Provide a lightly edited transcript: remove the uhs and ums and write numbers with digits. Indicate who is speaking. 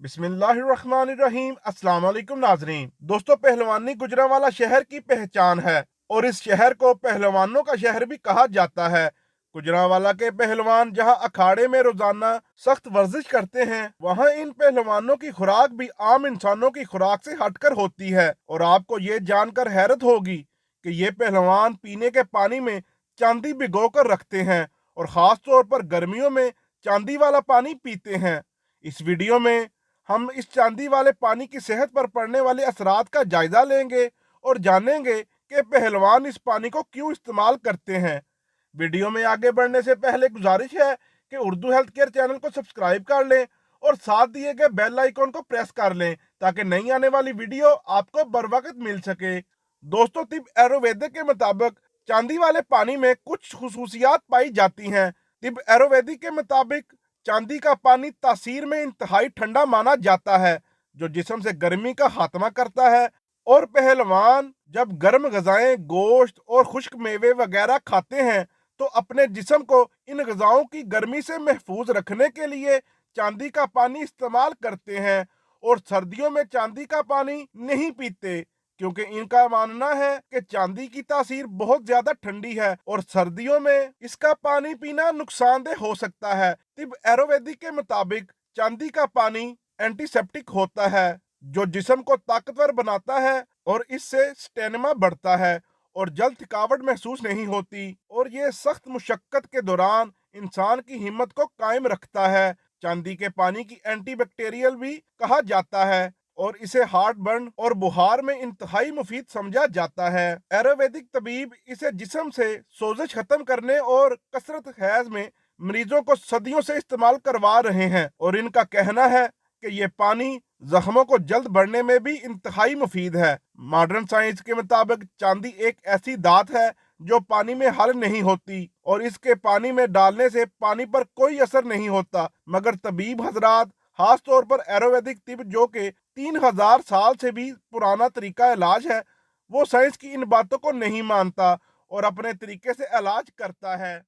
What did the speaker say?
Speaker 1: बिस्मिल्लाहिर्रहमानिर्रहीम। अस्सलाम वालेकुम नाजरीन। दोस्तों, पहलवानी गुजरांवाला शहर की पहचान है और इस शहर को पहलवानों का शहर भी कहा जाता है। गुजरांवाला के पहलवान जहां अखाड़े में रोजाना सख्त वर्जिश करते हैं, वहां इन पहलवानों की खुराक भी आम इंसानों की खुराक से हटकर होती है। और आपको ये जानकर हैरत होगी कि ये पहलवान पीने के पानी में चांदी भिगो कर रखते हैं और ख़ास तौर पर गर्मियों में चांदी वाला पानी पीते हैं। इस वीडियो में हम इस चांदी वाले पानी की सेहत पर पड़ने वाले असरात का जायजा लेंगे और जानेंगे कि पहलवान इस पानी को क्यों इस्तेमाल करते हैं। वीडियो में आगे बढ़ने से पहले गुजारिश है कि उर्दू हेल्थ केयर चैनल को सब्सक्राइब कर लें और साथ दिए गए बेल आइकन को प्रेस कर लें ताकि नई आने वाली वीडियो आपको बर वक्त मिल सके। दोस्तों, तिब आयुर्वेदिक के मुताबिक चांदी वाले पानी में कुछ खुसूसियात पाई जाती हैं। तिब आयुर्वेदिक के मुताबिक चांदी का पानी तासीर में इंतहाई ठंडा माना जाता है, जो जिस्म से गर्मी का खात्मा करता है। और पहलवान जब गर्म गजाएं, गोश्त और खुश्क मेवे वगैरह खाते हैं तो अपने जिस्म को इन गजाओं की गर्मी से महफूज रखने के लिए चांदी का पानी इस्तेमाल करते हैं। और सर्दियों में चांदी का पानी नहीं पीते क्योंकि इनका मानना है कि चांदी की तासीर बहुत ज्यादा ठंडी है और सर्दियों में इसका पानी पीना नुकसानदेह हो सकता है। तिब आयुर्वेदिक के मुताबिक चांदी का पानी एंटीसेप्टिक होता है, जो जिस्म को ताकतवर बनाता है और इससे स्टेमिना बढ़ता है और जल्द थकावट महसूस नहीं होती। और ये सख्त मुशक्कत के दौरान इंसान की हिम्मत को कायम रखता है। चांदी के पानी की एंटीबैक्टीरियल भी कहा जाता है और इसे हार्ट बर्न और बुखार में इंतहाई मुफीद समझा जाता है। आयुर्वेदिक तबीब इसे जिस्म से सोजिश खत्म करने और कसरत हैज में मरीजों को सदियों से इस्तेमाल करवा रहे हैं और इनका कहना है कि ये पानी जख्मों को जल्द बढ़ने में भी इंतहाई मुफीद है। मॉडर्न साइंस के मुताबिक चांदी एक ऐसी धात है जो पानी में हल नहीं होती और इसके पानी में डालने से पानी पर कोई असर नहीं होता, मगर तबीब हजरात, खास तौर पर आयुर्वेदिक तिब जो के 3000 साल से भी पुराना तरीका इलाज है, वो साइंस की इन बातों को नहीं मानता और अपने तरीके से इलाज करता है।